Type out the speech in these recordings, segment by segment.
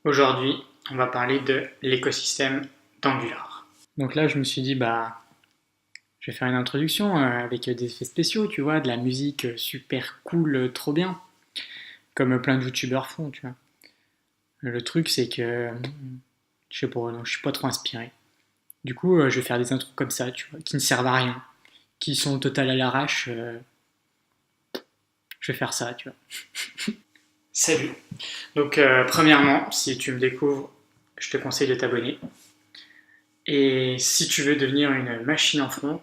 Aujourd'hui, on va parler de l'écosystème d'Angular. Donc là, je me suis dit, je vais faire une introduction avec des effets spéciaux, tu vois, de la musique super cool, trop bien, comme plein de youtubeurs font, tu vois. Le truc, c'est que je sais pas, non, je suis pas trop inspiré. Du coup, je vais faire des intros comme ça, tu vois, qui ne servent à rien, qui sont total à l'arrache. Je vais faire ça, tu vois. Salut. Donc, premièrement, si tu me découvres, je te conseille de t'abonner. Et si tu veux devenir une machine en front,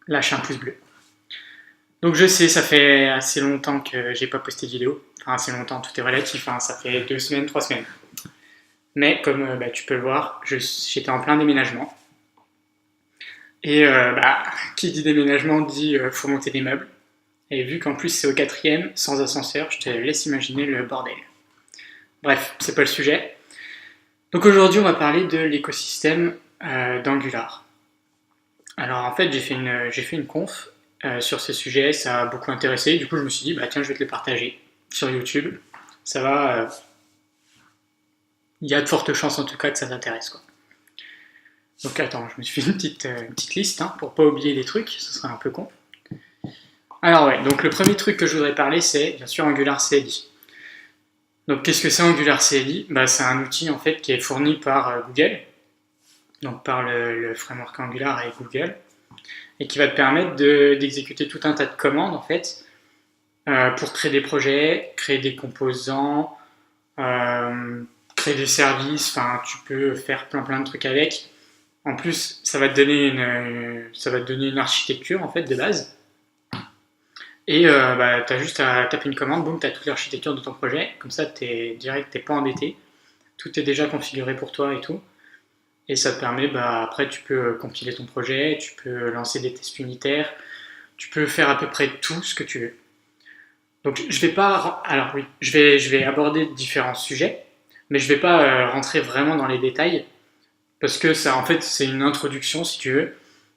lâche un pouce bleu. Donc je sais, ça fait assez longtemps que j'ai pas posté de vidéo. Enfin, assez longtemps, tout est relatif, hein, ça fait 2 semaines, 3 semaines. Mais comme tu peux le voir, j'étais en plein déménagement. Et qui dit déménagement dit faut monter des meubles. Et vu qu'en plus c'est au quatrième, sans ascenseur, je te laisse imaginer le bordel. Bref, c'est pas le sujet. Donc aujourd'hui, on va parler de l'écosystème d'Angular. Alors en fait, j'ai fait une conf sur ce sujet, ça a beaucoup intéressé. Du coup, je me suis dit, tiens, je vais te le partager sur YouTube. Ça va. Il y a de fortes chances en tout cas que ça t'intéresse, quoi. Donc attends, je me suis fait une petite liste pour pas oublier des trucs, ce serait un peu con. Alors ouais, donc le premier truc que je voudrais parler, c'est bien sûr Angular CLI. Donc qu'est-ce que c'est Angular CLI? C'est un outil en fait qui est fourni par Google, donc par le framework Angular et Google, et qui va te permettre d'exécuter tout un tas de commandes en fait pour créer des projets, créer des composants, créer des services. Enfin, tu peux faire plein de trucs avec. En plus, ça va te donner une architecture en fait de base. Et tu as juste à taper une commande, boum, tu as toute l'architecture de ton projet. Comme ça, t'es direct, t'es pas embêté. Tout est déjà configuré pour toi et tout. Et ça te permet, après, tu peux compiler ton projet, tu peux lancer des tests unitaires, tu peux faire à peu près tout ce que tu veux. Donc je vais pas, alors oui, je vais aborder différents sujets, mais je vais pas rentrer vraiment dans les détails parce que ça, en fait, c'est une introduction si tu veux,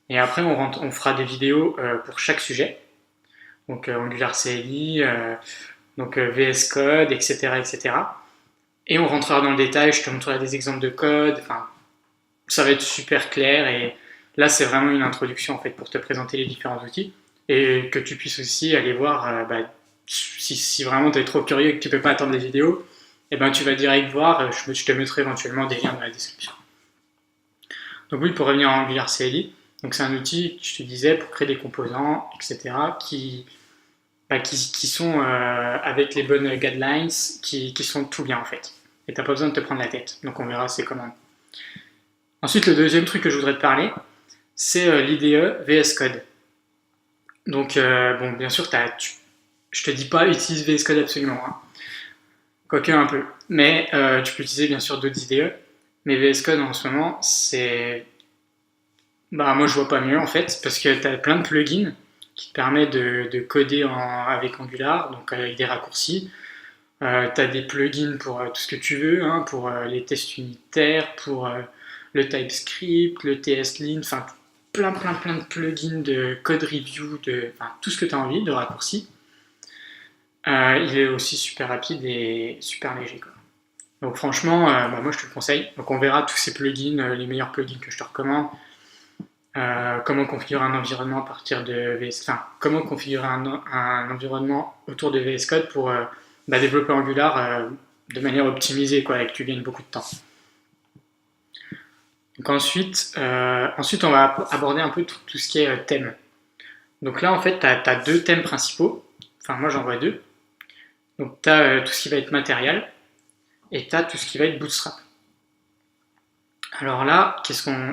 et après on fera des vidéos pour chaque sujet, donc Angular CLI, VS Code, etc., etc. Et on rentrera dans le détail, je te montrerai des exemples de code, enfin, ça va être super clair et là c'est vraiment une introduction en fait pour te présenter les différents outils et que tu puisses aussi aller voir si vraiment tu es trop curieux et que tu peux pas attendre les vidéos, et tu vas direct voir, je te mettrai éventuellement des liens dans la description. Donc oui, pour revenir à Angular CLI, donc c'est un outil, je te disais, pour créer des composants, etc., qui sont avec les bonnes guidelines, qui sont tout bien en fait. Et t'as pas besoin de te prendre la tête. Donc on verra ces commandes. Ensuite, le deuxième truc que je voudrais te parler, c'est l'IDE VS Code. Donc, bien sûr, je te dis pas utilise VS Code absolument, quoique un peu. Mais tu peux utiliser bien sûr d'autres IDE. Mais VS Code en ce moment, c'est. Moi je vois pas mieux en fait, parce que tu as plein de plugins qui te permettent de coder avec Angular, donc avec des raccourcis. Tu as des plugins pour tout ce que tu veux, pour les tests unitaires, pour le TypeScript, le TSLint, enfin plein de plugins de code review, tout ce que tu as envie, de raccourcis. Il est aussi super rapide et super léger, quoi. Donc franchement, moi je te le conseille. Donc on verra tous ces plugins, les meilleurs plugins que je te recommande. Comment configurer un environnement à partir de VS, enfin comment configurer un environnement autour de VS Code pour développer Angular de manière optimisée, quoi, et que tu gagnes beaucoup de temps. Donc ensuite on va aborder un peu tout ce qui est thème. Donc là en fait tu as deux thèmes principaux, enfin moi j'en vois deux. Donc tu as tout ce qui va être matériel et tu as tout ce qui va être bootstrap. Alors là,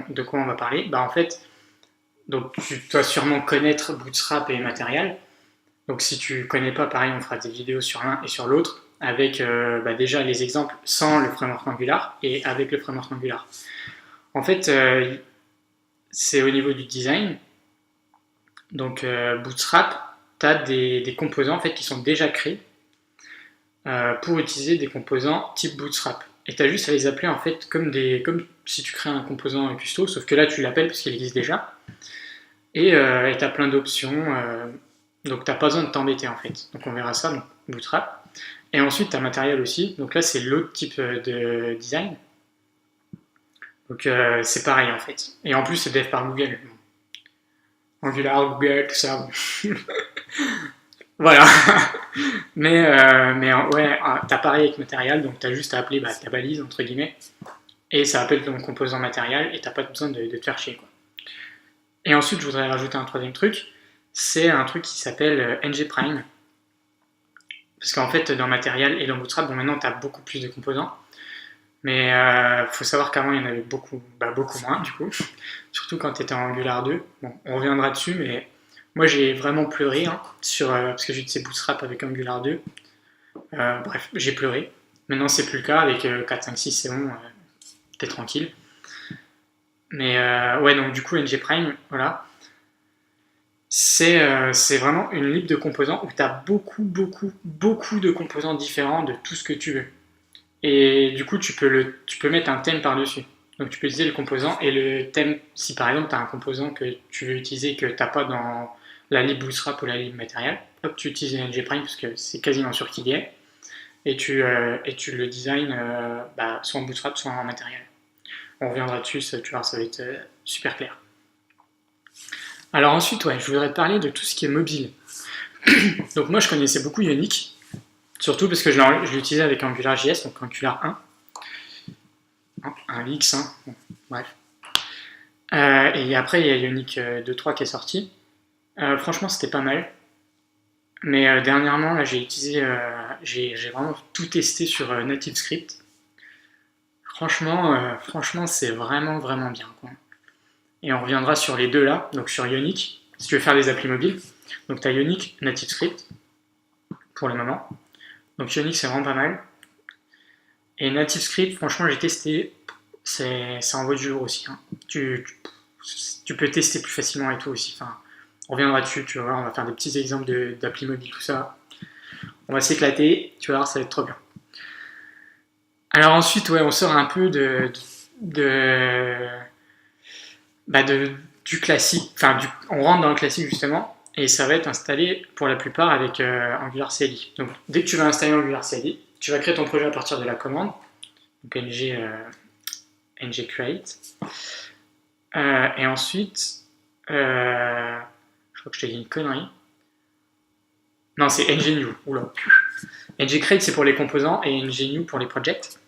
de quoi on va parler? En fait, donc tu dois sûrement connaître bootstrap et matériel. Donc si tu connais pas, pareil, on fera des vidéos sur l'un et sur l'autre avec déjà les exemples sans le framework Angular et avec le framework Angular. En fait, c'est au niveau du design. Donc Bootstrap, tu as des composants en fait, qui sont déjà créés pour utiliser des composants type Bootstrap. Et tu as juste à les appeler en fait comme si tu crées un composant custo, sauf que là tu l'appelles parce qu'il existe déjà. Et tu as plein d'options, donc tu n'as pas besoin de t'embêter en fait. Donc on verra ça, donc Bootstrap. Et ensuite, tu as matériel aussi. Donc là, c'est l'autre type de design. Donc c'est pareil en fait. Et en plus, c'est dev par Google. Angular, Google, tout ça. Voilà. Mais ouais, t'as pareil avec matériel, donc t'as juste à appeler ta balise, entre guillemets, et ça appelle ton composant matériel, et t'as pas besoin de te faire chier, quoi. Et ensuite, je voudrais rajouter un troisième truc, c'est un truc qui s'appelle ngPrime. Parce qu'en fait, dans matériel et dans Bootstrap, bon, maintenant, t'as beaucoup plus de composants, mais faut savoir qu'avant, il y en avait beaucoup moins, du coup. Surtout quand t'étais en Angular 2. Bon, on reviendra dessus, mais moi, j'ai vraiment pleuré, hein, parce que j'utilisais Bootstrap avec Angular 2. Bref, j'ai pleuré. Maintenant, c'est plus le cas. Avec 4, 5, 6, c'est bon, t'es tranquille. Mais ouais, donc du coup, ngPrime, voilà. C'est vraiment une lib de composants où tu as beaucoup de composants différents de tout ce que tu veux. Et du coup, tu peux mettre un thème par-dessus. Donc tu peux utiliser le composant et le thème, si par exemple tu as un composant que tu veux utiliser que tu n'as pas dans la lib Bootstrap ou la lib matériel, hop, tu utilises ngPrime parce que c'est quasiment sûr qu'il y est. Et tu le design soit en Bootstrap, soit en matériel. On reviendra dessus, tu vois, ça va être super clair. Alors ensuite, ouais, je voudrais te parler de tout ce qui est mobile. Donc moi, je connaissais beaucoup Ionic, surtout parce que je l'ai utilisé avec AngularJS, donc Angular 1. Un X, hein. Bon, bref. Et après, il y a Ionic 2.3 qui est sorti. Franchement, c'était pas mal. Mais dernièrement, là, j'ai vraiment tout testé sur NativeScript. Franchement, c'est vraiment bien, quoi. Et on reviendra sur les deux là, donc sur Ionic, si tu veux faire des applis mobiles. Donc tu as Ionic, NativeScript, pour le moment. Donc Ionic, c'est vraiment pas mal. Et NativeScript, franchement, j'ai testé, ça en vaut du jour aussi. Hein. Tu peux tester plus facilement et tout aussi. Enfin, on reviendra dessus, tu vas voir, on va faire des petits exemples d'applis mobiles, tout ça. On va s'éclater, tu vas voir, ça va être trop bien. Alors ensuite, ouais, on sort un peu du classique, on rentre dans le classique justement, et ça va être installé pour la plupart avec Angular CLI. Donc dès que tu vas installer Angular CLI, tu vas créer ton projet à partir de la commande, donc ng create, et ensuite, je crois que je t'ai dit une connerie. Non, c'est ngnew. Oula. Ng create c'est pour les composants et ngnew pour les projects.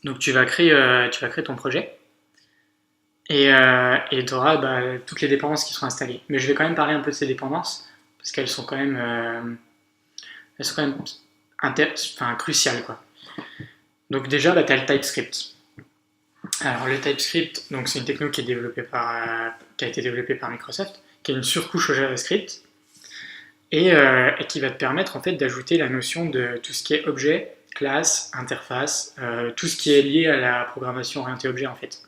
Donc tu vas créer ton projet. Et tu auras toutes les dépendances qui seront installées. Mais je vais quand même parler un peu de ces dépendances, parce qu'elles sont quand même, cruciales, quoi. Donc déjà, tu as le TypeScript. Alors le TypeScript, c'est une techno qui a été développée par Microsoft, qui est une surcouche au JavaScript, et qui va te permettre en fait d'ajouter la notion de tout ce qui est objet, classe, interface, tout ce qui est lié à la programmation orientée objet en fait.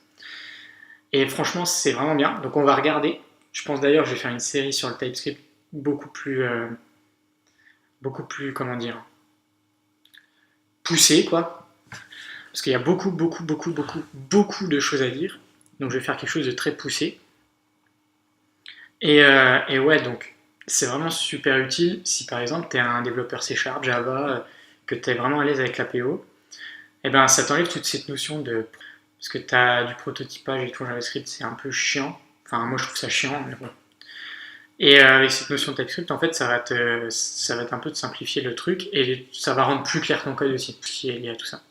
Et franchement, c'est vraiment bien. Donc on va regarder. Je pense d'ailleurs que je vais faire une série sur le TypeScript beaucoup plus, comment dire, poussée, quoi. Parce qu'il y a beaucoup de choses à dire. Donc je vais faire quelque chose de très poussé. Et ouais, donc c'est vraiment super utile si par exemple tu es un développeur C#, Java, que tu es vraiment à l'aise avec l'APO. Et ben ça t'enlève toute cette notion de... Parce que tu as du prototypage et tout en JavaScript, c'est un peu chiant. Enfin, moi je trouve ça chiant, mais bon. Et avec cette notion de TypeScript, en fait, ça va être un peu de simplifier le truc et ça va rendre plus clair ton code aussi, qui est lié à tout ça.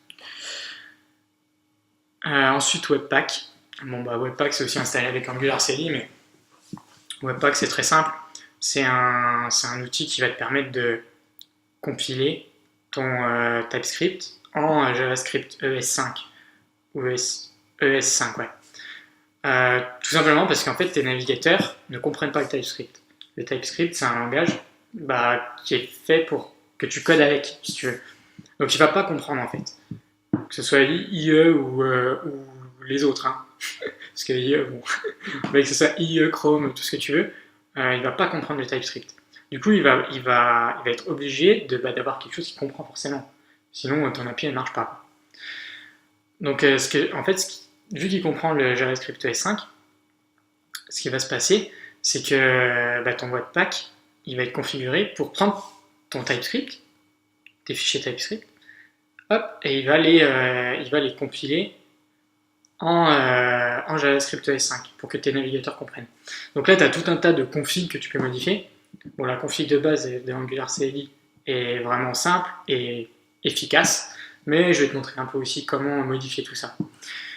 Ensuite, Webpack. Bon, Webpack, c'est aussi installé avec Angular CLI, mais Webpack, c'est très simple. C'est un outil qui va te permettre de compiler ton TypeScript en JavaScript ES5 ou ES5, ouais. Tout simplement parce qu'en fait, tes navigateurs ne comprennent pas le TypeScript. Le TypeScript, c'est un langage qui est fait pour que tu codes avec, si tu veux. Donc, il ne va pas comprendre, en fait. Que ce soit IE ou les autres. Hein. Parce que IE, bon, mais que ce soit IE, Chrome, tout ce que tu veux, il ne va pas comprendre le TypeScript. Du coup, il va être obligé d'avoir quelque chose qu'il comprend forcément. Sinon, ton API, elle ne marche pas. Donc, vu qu'il comprend le JavaScript ES5, ce qui va se passer, c'est que ton Webpack, il va être configuré pour prendre ton TypeScript, tes fichiers TypeScript, hop, et il va les compiler en JavaScript ES5 pour que tes navigateurs comprennent. Donc là, tu as tout un tas de configs que tu peux modifier. Bon, la config de base de Angular CLI est vraiment simple et efficace, mais je vais te montrer un peu aussi comment modifier tout ça.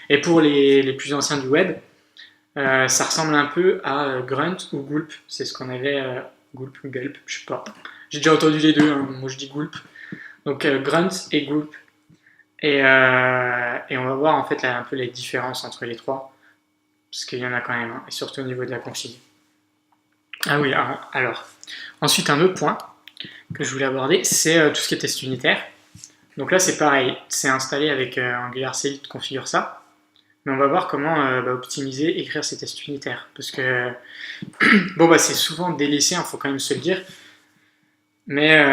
Et pour les plus anciens du web, ça ressemble un peu à Grunt ou Gulp. C'est ce qu'on avait, Gulp ou Gulp, je sais pas. J'ai déjà entendu les deux, hein. Moi je dis Gulp. Donc Grunt et Gulp. Et on va voir en fait là, un peu les différences entre les trois, parce qu'il y en a quand même, hein, et surtout au niveau de la config. Ah oui, alors. Ensuite, un autre point que je voulais aborder, c'est tout ce qui est test unitaire. Donc là, c'est pareil, c'est installé avec Angular CLI, tu configures ça. Mais on va voir comment optimiser, écrire ces tests unitaires. Parce que, bon, bah, c'est souvent délaissé, il faut quand même se le dire. Mais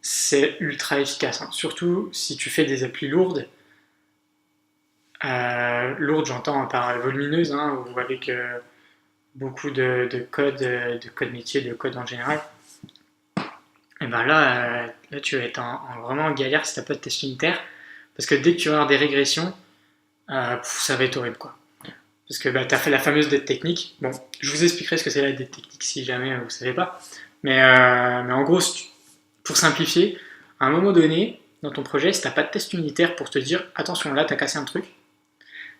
c'est ultra efficace, hein. Surtout si tu fais des applis lourdes. Lourdes, j'entends par volumineuse, hein, ou avec beaucoup de code métier, de code en général. Et ben là, tu vas être vraiment en galère si tu n'as pas de test unitaire. Parce que dès que tu vas avoir des régressions, ça va être horrible, quoi. Parce que tu as fait la fameuse dette technique. Bon, je vous expliquerai ce que c'est la dette technique si jamais vous ne savez pas. Mais en gros, pour simplifier, à un moment donné, dans ton projet, si tu n'as pas de test unitaire pour te dire attention, là, tu as cassé un truc,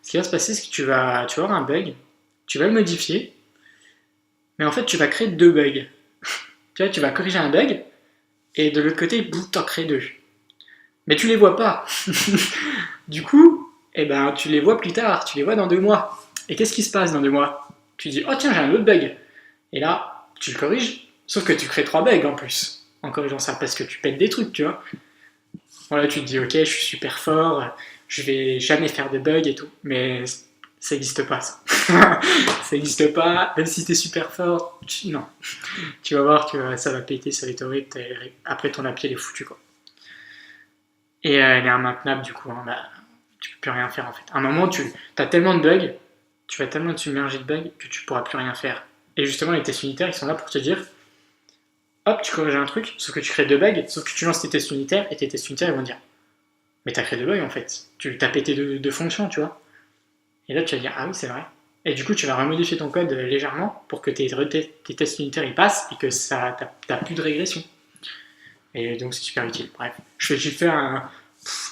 ce qui va se passer, c'est que tu vas avoir un bug, tu vas le modifier, mais en fait, tu vas créer deux bugs. Tu vois, tu vas corriger un bug, et de l'autre côté, boum, t'en crées deux. Mais tu les vois pas. Du coup, tu les vois plus tard, tu les vois dans 2 mois. Et qu'est-ce qui se passe dans 2 mois? Tu dis, oh tiens, j'ai un autre bug. Et là, tu le corriges, sauf que tu crées 3 bugs en plus, en corrigeant ça, parce que tu pètes des trucs, tu vois. Voilà, tu te dis, ok, je suis super fort, je vais jamais faire de bugs et tout. Mais ça n'existe pas, ça. Ça n'existe pas, même si t'es super fort, non. Tu vas voir que ça va péter, ça va être horrible, après ton appli elle est foutue, quoi. Et elle est immaintenable, du coup, hein, tu peux plus rien faire en fait. À un moment, tu as tellement de bugs, tu vas tellement te submerger de bugs que tu pourras plus rien faire. Et justement, les tests unitaires, ils sont là pour te dire, hop, tu corriges un truc, sauf que tu crées 2 bugs, sauf que tu lances tes tests unitaires, et tes tests unitaires, ils vont dire, mais t'as créé 2 bugs en fait, tu t'as pété 2 fonctions, tu vois. Et là, tu vas dire, ah oui, c'est vrai. Et du coup, tu vas remodifier ton code légèrement pour que tes tests unitaires ils passent et que t'as plus de régression. Et donc, c'est super utile. Bref, j'ai fait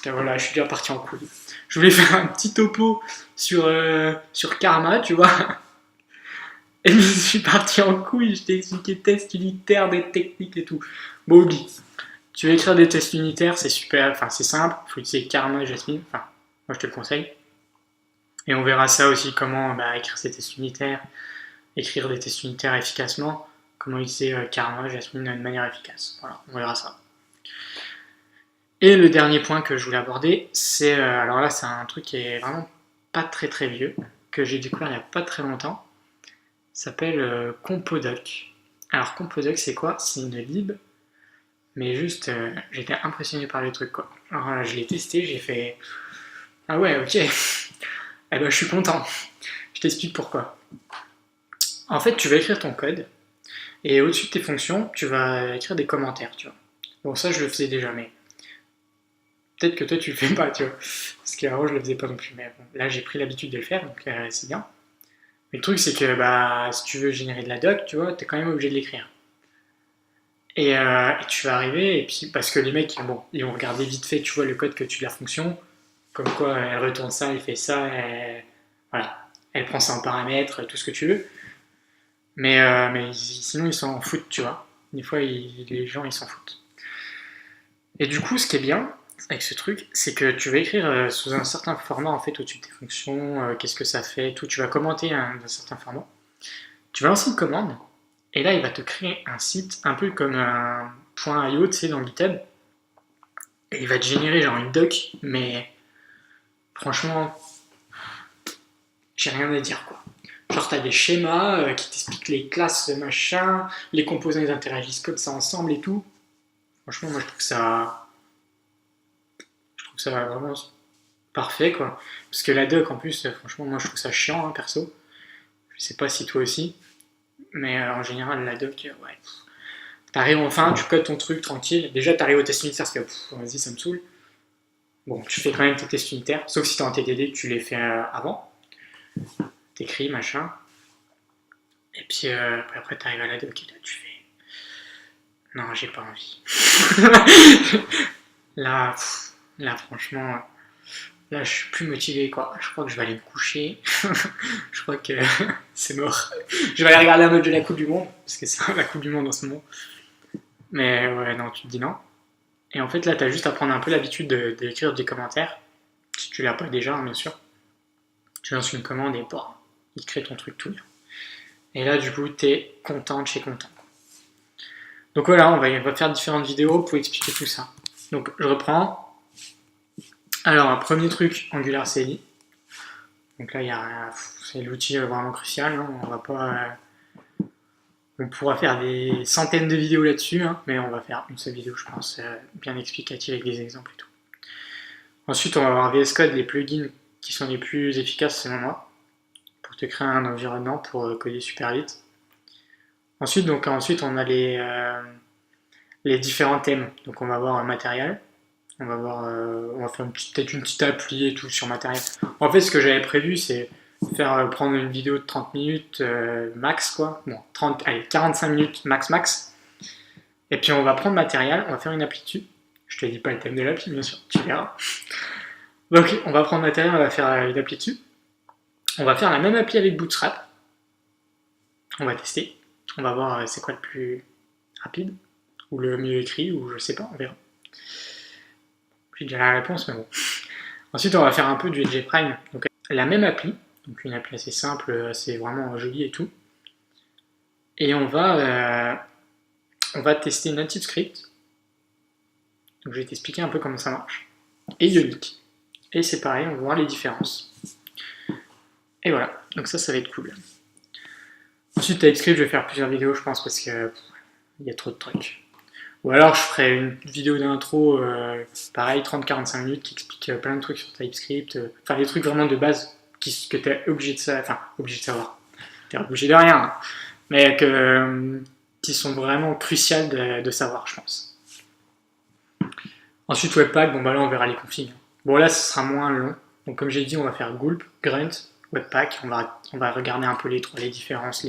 voilà, je suis déjà parti en couille. Je voulais faire un petit topo sur Karma, tu vois. Et je suis parti en couille, je t'ai expliqué tests unitaires, des techniques et tout. Bon, oublie. Tu veux écrire des tests unitaires, c'est super, enfin, c'est simple. Il faut utiliser Karma et Jasmine. Enfin, moi, je te le conseille. Et on verra ça aussi, comment écrire ces tests unitaires, écrire des tests unitaires efficacement, comment utiliser Karma, Jasmine de manière efficace. Voilà, on verra ça. Et le dernier point que je voulais aborder, c'est, alors là c'est un truc qui est vraiment pas très très vieux, que j'ai découvert il n'y a pas très longtemps, ça s'appelle Compodoc. Alors Compodoc c'est quoi? C'est une lib, mais juste j'étais impressionné par le truc, quoi. Alors là, je l'ai testé, j'ai fait, ah ouais, ok. Eh ben, je suis content. Je t'explique pourquoi. En fait, tu vas écrire ton code, et au-dessus de tes fonctions, tu vas écrire des commentaires, tu vois. Bon, ça, je le faisais déjà, mais peut-être que toi, tu le fais pas, tu vois. Parce qu'avant, je le faisais pas non plus. Mais bon, là, j'ai pris l'habitude de le faire, donc c'est bien. Mais le truc, c'est que si tu veux générer de la doc, tu vois, t'es quand même obligé de l'écrire. Et tu vas arriver, et puis, parce que les mecs, ils vont regarder vite fait, tu vois, le code que tu de la fonction, comme quoi elle retourne ça, elle fait ça, voilà, elle prend ça en paramètres, tout ce que tu veux. Mais sinon, ils s'en foutent, tu vois. Des fois, les gens, ils s'en foutent. Et du coup, ce qui est bien avec ce truc, c'est que tu vas écrire sous un certain format, en fait, au-dessus de tes fonctions, qu'est-ce que ça fait, tout. Tu vas commenter dans un certain format. Tu vas lancer une commande, et là, il va te créer un site, un peu comme un .io, tu sais, dans GitHub. Et il va te générer genre une doc, mais franchement, j'ai rien à dire, quoi. Genre, t'as des schémas qui t'expliquent les classes, machin, les composants, ils interagissent comme ça ensemble et tout. Franchement, moi, je trouve ça vraiment parfait, quoi. Parce que la doc, en plus, franchement, moi, je trouve ça chiant, hein, perso. Je sais pas si toi aussi. Mais en général, la doc, ouais. T'arrives enfin, tu codes ton truc tranquille. Déjà, t'arrives au test unitaire parce que vas-y, ça me saoule. Bon, tu fais quand même tes tests unitaires, sauf si t'es en TDD, tu les fais avant. T'écris, machin. Et puis après t'arrives à la doc et là, tu fais. Non, j'ai pas envie. là, là, franchement, là, je suis plus motivé, quoi. Je crois que je vais aller me coucher. Je crois que c'est mort. Je vais aller regarder un match de la Coupe du Monde, parce que c'est la Coupe du Monde en ce moment. Mais ouais, non, tu te dis non. Et en fait, là, t'as juste à prendre un peu l'habitude d'écrire des commentaires. Si tu l'as pas déjà, hein, bien sûr. Tu lances une commande et bon, il crée ton truc tout bien. Et là, du coup, t'es content de chez content. Donc voilà, on va faire différentes vidéos pour expliquer tout ça. Donc, je reprends. Alors, un premier truc, Angular CLI. Donc là, c'est l'outil vraiment crucial. Hein. On va pas... on pourra faire des centaines de vidéos là-dessus, hein, mais on va faire une seule vidéo, je pense, bien explicative avec des exemples et tout. Ensuite, on va voir VS Code, les plugins qui sont les plus efficaces selon moi, pour te créer un environnement pour coder super vite. Ensuite, on a les différents thèmes. Donc on va voir un matériel, on va faire peut-être une petite appli et tout sur matériel. En fait, ce que j'avais prévu, c'est prendre une vidéo de 30 minutes max, quoi. Bon, 45 minutes max. Et puis on va prendre matériel, on va faire une appli dessus. Je te dis pas le thème de l'appli, bien sûr, tu verras. Donc on va prendre matériel, on va faire une appli dessus. On va faire la même appli avec Bootstrap. On va tester. On va voir c'est quoi le plus rapide, ou le mieux écrit, ou je sais pas, on verra. J'ai déjà la réponse, mais bon. Ensuite, on va faire un peu du JPrime. Donc la même appli, donc une appli assez simple, assez vraiment jolie et tout. Et on va tester Native Script. Donc je vais t'expliquer un peu comment ça marche. Et Ionic. Et c'est pareil, on va voir les différences. Et voilà, donc ça va être cool. Ensuite, TypeScript, je vais faire plusieurs vidéos, je pense, parce que il y a trop de trucs. Ou alors, je ferai une vidéo d'intro, pareil, 30-45 minutes, qui explique plein de trucs sur TypeScript, enfin, des trucs vraiment de base que tu es obligé de savoir, enfin, obligé de savoir. Tu es obligé de rien, hein, mais qui sont vraiment cruciales de savoir, je pense. Ensuite, Webpack, bon, bah là, on verra les configs. Bon, là, ce sera moins long. Donc, comme j'ai dit, on va faire Gulp, Grunt, Webpack. On va regarder un peu les différences,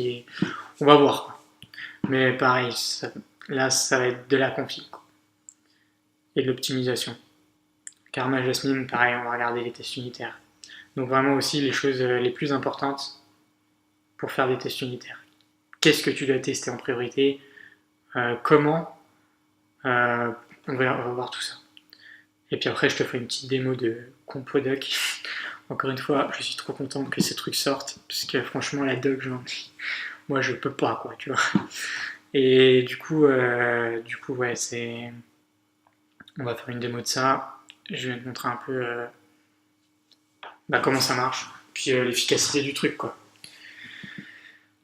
on va voir, quoi. Mais pareil, là, ça va être de la config, quoi. Et de l'optimisation. Karma, Jasmine, pareil, on va regarder les tests unitaires. Donc, vraiment aussi les choses les plus importantes pour faire des tests unitaires. Qu'est-ce que tu dois tester en priorité, comment, on va voir tout ça. Et puis après, je te ferai une petite démo de Compodoc. Encore une fois, je suis trop content que ces trucs sortent, parce que franchement, la doc, moi, je peux pas, quoi, tu vois. Et du coup, ouais, on va faire une démo de ça. Je vais te montrer un peu comment ça marche, puis l'efficacité du truc, quoi.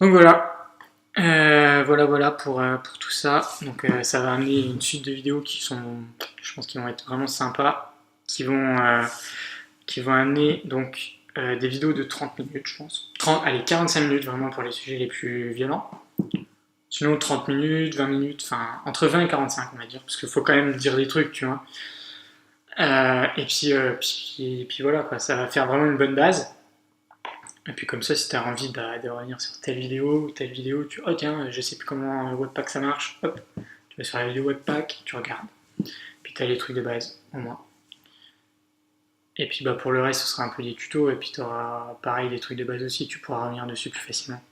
Donc voilà. Voilà pour tout ça. Donc ça va amener une suite de vidéos je pense, qui vont être vraiment sympas, qui vont amener donc des vidéos de 30 minutes, je pense. 45 minutes vraiment pour les sujets les plus violents. Sinon 30 minutes, 20 minutes, enfin entre 20 et 45 on va dire, parce qu'il faut quand même dire des trucs, tu vois. Et puis voilà, quoi, ça va faire vraiment une bonne base. Et puis comme ça, si tu as envie de revenir sur telle vidéo ou telle vidéo, oh tiens, je sais plus comment Webpack ça marche, hop, tu vas sur la vidéo Webpack, tu regardes. Puis tu as les trucs de base, au moins. Et puis pour le reste, ce sera un peu des tutos, et puis tu auras pareil des trucs de base aussi, tu pourras revenir dessus plus facilement.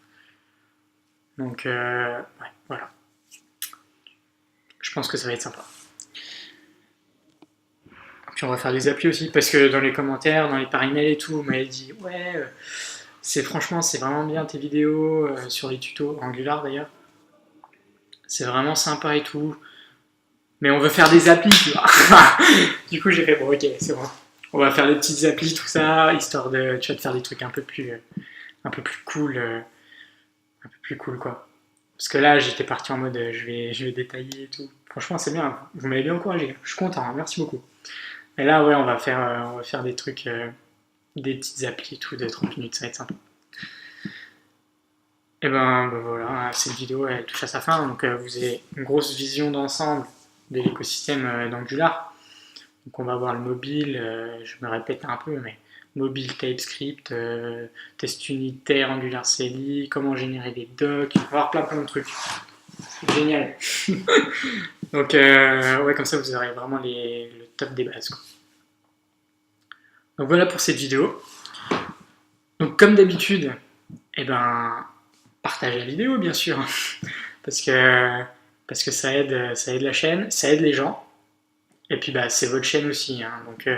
Donc ouais, voilà. Je pense que ça va être sympa. Puis on va faire des applis aussi, parce que dans les commentaires, dans les par email et tout, on m'avait dit ouais, franchement c'est vraiment bien tes vidéos sur les tutos, Angular d'ailleurs. C'est vraiment sympa et tout. Mais on veut faire des applis, tu vois. Du coup j'ai fait bon ok, c'est bon. On va faire des petites applis, tout ça, histoire de te faire des trucs un peu plus cool. Un peu plus cool quoi. Parce que là j'étais parti en mode je vais détailler et tout. Franchement c'est bien, vous m'avez bien encouragé. Je suis content, hein, merci beaucoup. Et là ouais on va faire des trucs, des petites applis et tout de 30 minutes, ça va être sympa. Et ben voilà, cette vidéo elle touche à sa fin, donc vous avez une grosse vision d'ensemble de l'écosystème d'Angular. Donc on va voir le mobile, je me répète un peu, mais mobile TypeScript, test unitaire, Angular CLI, comment générer des docs, on va voir plein de trucs. Génial. Donc ouais, comme ça vous aurez vraiment le top des bases, quoi. Donc voilà pour cette vidéo. Donc comme d'habitude, eh ben partagez la vidéo bien sûr, parce que ça aide la chaîne, ça aide les gens. Et puis bah c'est votre chaîne aussi, hein. Donc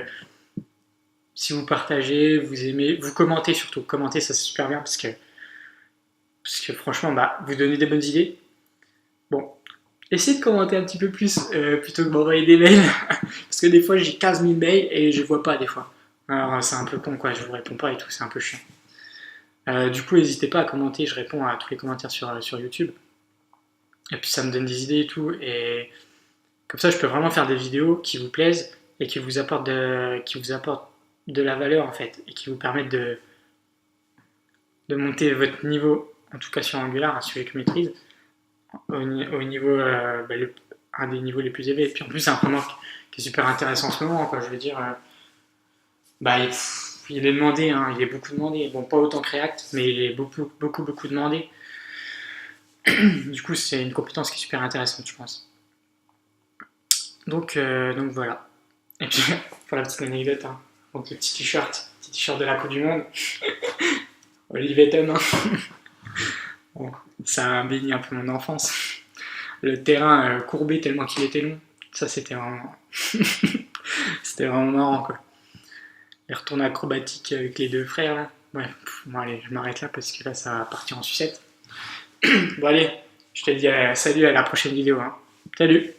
si vous partagez, vous aimez, vous commentez surtout, commentez ça c'est super bien parce que franchement bah vous donnez des bonnes idées. Bon, essayez de commenter un petit peu plus plutôt que m'envoyer des mails, parce que des fois j'ai 15 000 mails et je vois pas des fois. Alors c'est un peu con quoi, je vous réponds pas et tout, c'est un peu chiant. Du coup n'hésitez pas à commenter, je réponds à tous les commentaires sur YouTube. Et puis ça me donne des idées et tout, et comme ça je peux vraiment faire des vidéos qui vous plaisent et qui vous apportent de la valeur en fait, et qui vous permettent de monter votre niveau, en tout cas sur Angular, celui que je maîtrise, au niveau, un des niveaux les plus élevés. Et puis en plus, c'est un framework qui est super intéressant en ce moment, quoi. Je veux dire, bah, il est demandé, hein, il est beaucoup demandé. Bon, pas autant que React, mais il est beaucoup demandé. Du coup, c'est une compétence qui est super intéressante, je pense. Donc voilà. Et puis, pour la petite anecdote, hein, donc le petit t-shirt de la Coupe du Monde, Olivier Tom, hein. Bon, ça a béni un peu mon enfance. Le terrain courbé tellement qu'il était long, ça c'était vraiment c'était vraiment marrant quoi. Les retours acrobatiques avec les deux frères là. Ouais, bon allez, je m'arrête là parce que là ça va partir en sucette. Bon allez, je te dis salut à la prochaine vidéo, hein. Salut.